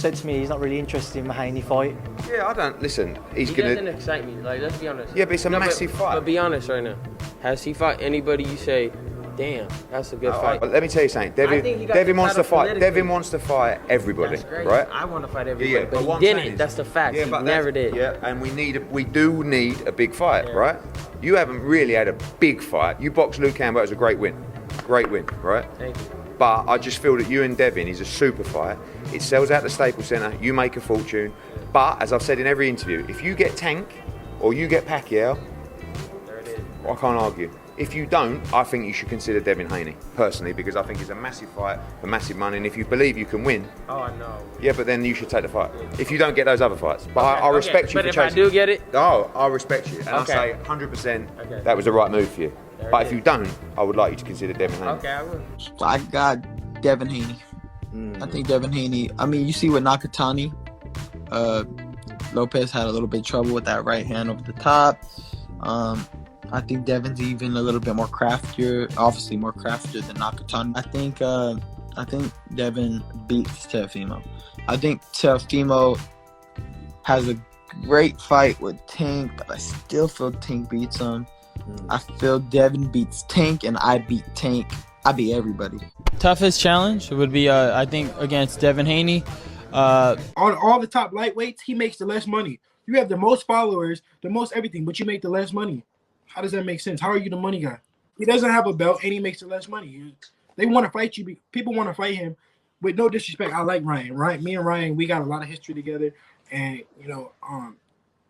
Said to me he's not really interested in the Haney fight. Yeah, I don't listen. He doesn't excite me. Like, let's be honest. Yeah, but it's a massive fight. But be honest right now. Has he fought anybody you say, damn, that's a good fight? But let me tell you something. Devin wants to fight. Devin wants to fight everybody, right? I want to fight everybody, Yeah, but he didn't. That's the fact. Yeah, he but never did. Yeah, and we do need a big fight, right? You haven't really had a big fight. You boxed Luke Campbell. It was a great win, right? Thank you. But I just feel that you and Devin is a super fight. It sells out the Staples Center. You make a fortune. But as I've said in every interview, if you get Tank or you get Pacquiao, There it is. I can't argue. If you don't, I think you should consider Devin Haney, personally, because I think it's a massive fight for massive money, and if you believe you can win... Oh, I know. Yeah, but then you should take the fight. If you don't get those other fights. But I respect you for chasing... But if I do get it? Oh, I respect you. And I say 100% that was the right move for you. But if you don't, I would like you to consider Devin Haney. Okay, I will. I got Devin Haney. I think Devin Haney, I mean, you see with Nakatani, Lopez had a little bit of trouble with that right hand over the top. I think Devin's even a little bit more craftier, obviously more craftier than Nakatani. I think Devin beats Teofimo. I think Teofimo has a great fight with Tank, but I still feel Tank beats him. I feel Devin beats Tank, and I beat Tank. I beat everybody. Toughest challenge would be, I think, against Devin Haney. On all the top lightweights, he makes the less money. You have the most followers, the most everything, but you make the less money. How does that make sense? How are you the money guy? He doesn't have a belt, and he makes the less money. They want to fight you. People want to fight him. With no disrespect, I like Ryan. Right? Me and Ryan, we got a lot of history together, and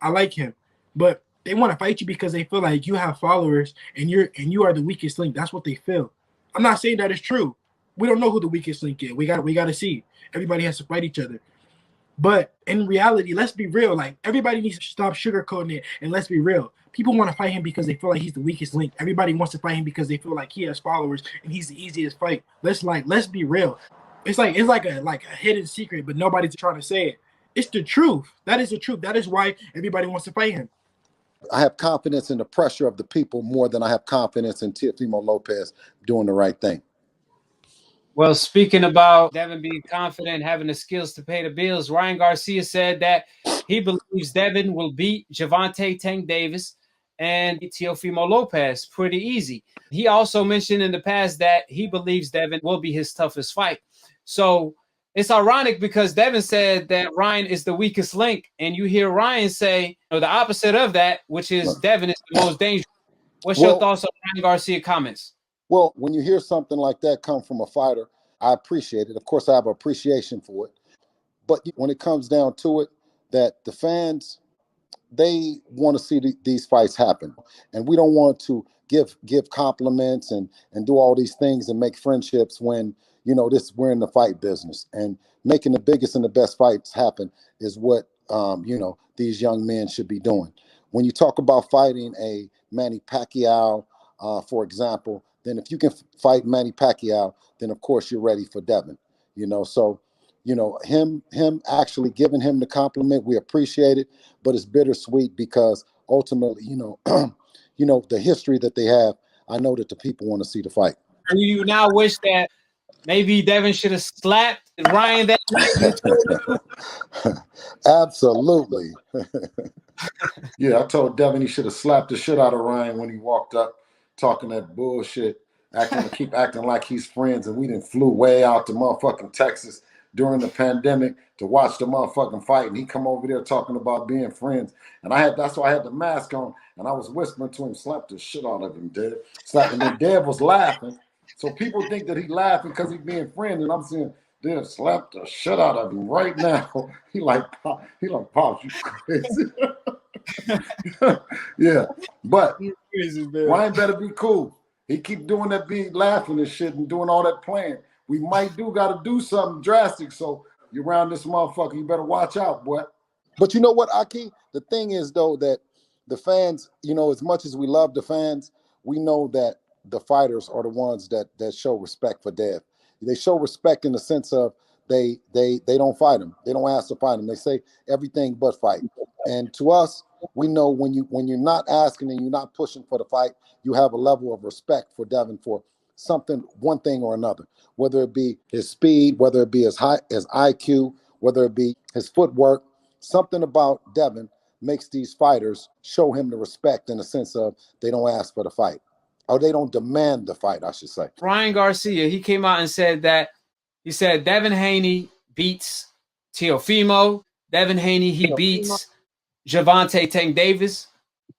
I like him. But they want to fight you because they feel like you have followers, and you are the weakest link. That's what they feel. I'm not saying that it's true. We don't know who the weakest link is. We got to see. Everybody has to fight each other. But in reality, let's be real. Like, everybody needs to stop sugarcoating it, and let's be real. People want to fight him because they feel like he's the weakest link. Everybody wants to fight him because they feel like he has followers and he's the easiest fight. Let's be real. It's like a hidden secret, but nobody's trying to say it. It's the truth. That is the truth. That is why everybody wants to fight him. I have confidence in the pressure of the people more than I have confidence in Teofimo Lopez doing the right thing. Well, speaking about Devin being confident, having the skills to pay the bills, Ryan Garcia said that he believes Devin will beat Gervonta Tank Davis and Teofimo Lopez pretty easy. He also mentioned in the past that he believes Devin will be his toughest fight. So it's ironic because Devin said that Ryan is the weakest link, and you hear Ryan say the opposite of that, which is Devin is the most dangerous. What's your thoughts on Ryan Garcia comments? Well, when you hear something like that come from a fighter, I appreciate it. Of course, I have appreciation for it. But when it comes down to it, that the fans, they want to see these fights happen. And we don't want to give compliments and do all these things and make friendships when, we're in the fight business. And making the biggest and the best fights happen is what, these young men should be doing. When you talk about fighting a Manny Pacquiao, for example, then if you can fight Manny Pacquiao, then of course you're ready for Devin. So him actually giving him the compliment, we appreciate it, but it's bittersweet because ultimately, the history that they have, I know that the people want to see the fight. Do you now wish that maybe Devin should have slapped Ryan that night? Absolutely. Yeah, I told Devin he should have slapped the shit out of Ryan when he walked up talking that bullshit, keep acting like he's friends, and we done flew way out to motherfucking Texas during the pandemic to watch the motherfucking fight, and he come over there talking about being friends. And that's why I had the mask on, and I was whispering to him, slap the shit out of him, Dev. And then Dev was laughing. So people think that he laughing because he being friends, and I'm saying, Dev, slap the shit out of him right now. He like, Pops, you crazy. Yeah, but crazy, Ryan better be cool. He keep doing that, being laughing and shit and doing all that playing. We might got to do something drastic. So you around this motherfucker, you better watch out, boy. But you know what, Aki? The thing is, though, that the fans, as much as we love the fans, we know that the fighters are the ones that show respect for Dev. They show respect in the sense of they don't fight him. They don't ask to fight him. They say everything but fight. And to us, we know when you're not asking and you're not pushing for the fight, you have a level of respect for Devin for something, one thing or another, whether it be his speed, whether it be his IQ, whether it be his footwork, something about Devin makes these fighters show him the respect in the sense of they don't ask for the fight. Or they don't demand the fight, I should say. Ryan Garcia, he came out and said that, he said Devin Haney beats Teofimo. Devin Haney, he beats Gervonta Tank Davis.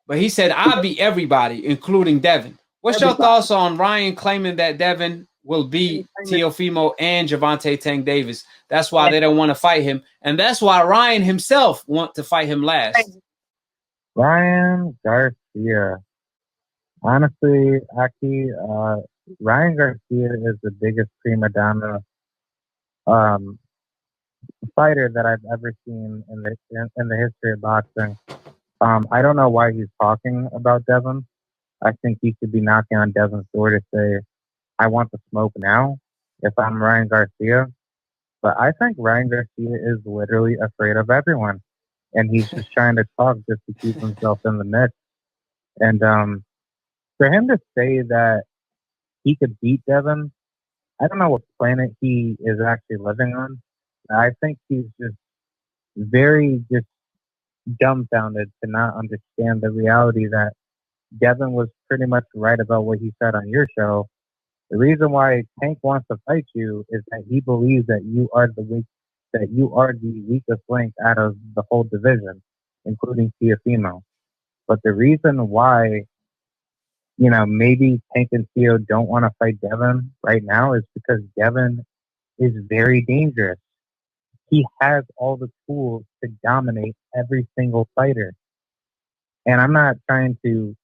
But he said, I beat everybody, including Devin. What's your thoughts on Ryan claiming that Devin will beat Teofimo and Gervonta Tank Davis? That's why they don't want to fight him. And that's why Ryan himself wants to fight him last. Ryan Garcia. Honestly, Aki, Ryan Garcia is the biggest prima donna fighter that I've ever seen in the history of boxing. I don't know why he's talking about Devin. I think he should be knocking on Devin's door to say, I want the smoke now if I'm Ryan Garcia. But I think Ryan Garcia is literally afraid of everyone. And he's just trying to talk just to keep himself in the mix. And for him to say that he could beat Devin, I don't know what planet he is actually living on. I think he's just very just dumbfounded to not understand the reality that Devin was pretty much right about what he said on your show. The reason why Tank wants to fight you is that he believes that you are the weakest link out of the whole division, including Teofimo. But the reason why, maybe Tank and Teo don't want to fight Devin right now is because Devin is very dangerous. He has all the tools to dominate every single fighter. And I'm not trying to,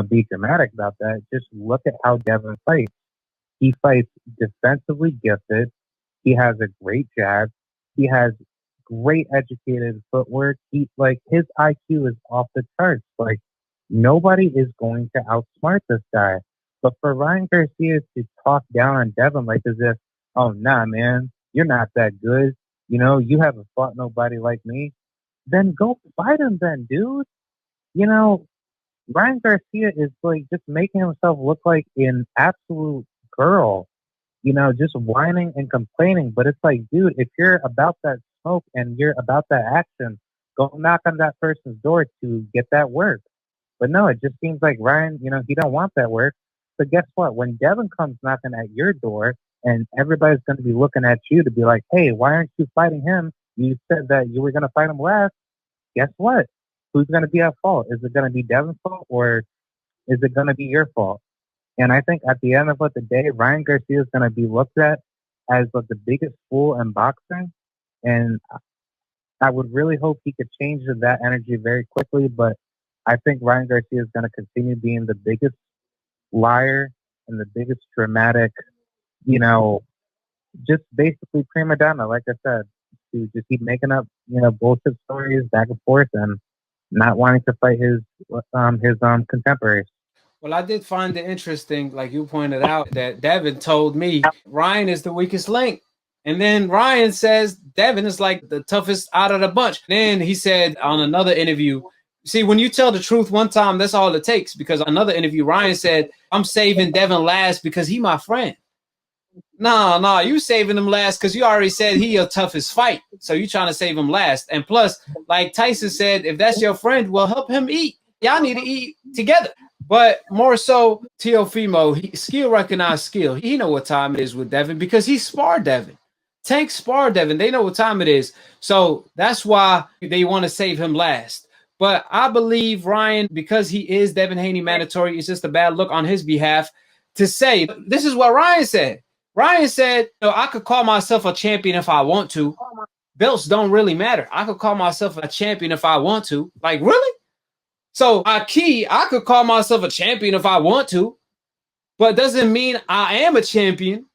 be dramatic about that. Just look at how Devin fights. He fights defensively gifted. He has a great jab. He has great educated footwork. His IQ is off the charts. Like, nobody is going to outsmart this guy. But for Ryan Garcia to talk down on Devin like as if, oh, nah, man, you're not that good. You haven't fought nobody like me. Then go fight him then, dude. Ryan Garcia is like just making himself look like an absolute girl, just whining and complaining. But it's like, dude, if you're about that smoke and you're about that action, go knock on that person's door to get that work. But no, it just seems like Ryan, he don't want that work. So guess what? When Devin comes knocking at your door and everybody's going to be looking at you to be like, hey, why aren't you fighting him? You said that you were going to fight him last. Guess what? Who's going to be at fault? Is it going to be Devin's fault or is it going to be your fault? And I think at the end of the day, Ryan Garcia is going to be looked at as the biggest fool in boxing. And I would really hope he could change that energy very quickly. But I think Ryan Garcia is going to continue being the biggest liar and the biggest dramatic, just basically prima donna, like I said, to just keep making up, bullshit stories back and forth and not wanting to fight his contemporaries. Well, I did find it interesting, like you pointed out, that Devin told me Ryan is the weakest link. And then Ryan says Devin is like the toughest out of the bunch. Then he said on another interview, see, when you tell the truth one time, that's all it takes. Because another interview, Ryan said, I'm saving Devin last because he my friend. No, you saving him last because you already said he your toughest fight. So you trying to save him last. And plus, like Tyson said, if that's your friend, well, help him eat. Y'all need to eat together. But more so, Teofimo, skill recognized skill. He know what time it is with Devin because he sparred Devin. Tank sparred Devin. They know what time it is. So that's why they want to save him last. But I believe Ryan, because he is Devin Haney mandatory, it's just a bad look on his behalf to say, this is what Ryan said. Ryan said, I could call myself a champion if I want to. Belts don't really matter. I could call myself a champion if I want to. Like, really? So, AKHi, I could call myself a champion if I want to, but doesn't mean I am a champion.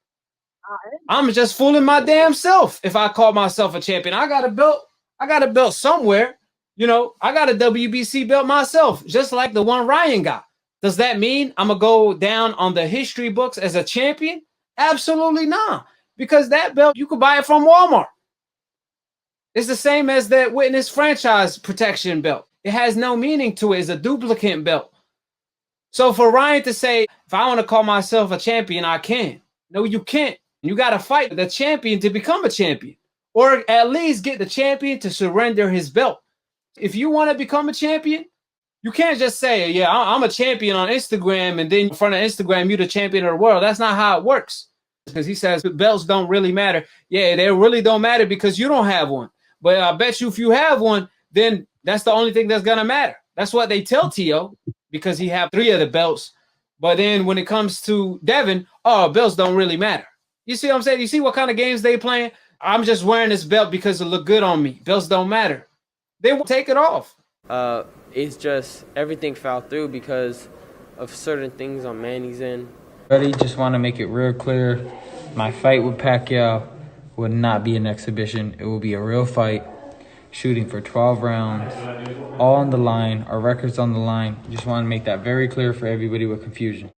I'm just fooling my damn self if I call myself a champion. I got a belt. I got a belt somewhere. I got a WBC belt myself, just like the one Ryan got. Does that mean I'm going to go down on the history books as a champion? Absolutely not. Because that belt, you could buy it from Walmart. It's the same as that witness franchise protection belt. It has no meaning to it. It's a duplicate belt. So for Ryan to say, if I want to call myself a champion, I can. No, you can't. You got to fight the champion to become a champion. or at least get the champion to surrender his belt. If you want to become a champion, you can't just say, yeah, I'm a champion on Instagram, and then in front of Instagram, you're the champion of the world. That's not how it works. Because he says belts don't really matter. Yeah, they really don't matter because you don't have one. But I bet you if you have one, then that's the only thing that's going to matter. That's what they tell Tio, because he have 3 of the belts. But then when it comes to Devin, belts don't really matter. You see what I'm saying? You see what kind of games they playing? I'm just wearing this belt because it look good on me. Belts don't matter. They won't take it off. It's just everything fell through because of certain things on Manny's end. Buddy, just want to make it real clear. My fight with Pacquiao would not be an exhibition. It will be a real fight, shooting for 12 rounds, all on the line. Our record's on the line. Just want to make that very clear for everybody with confusion.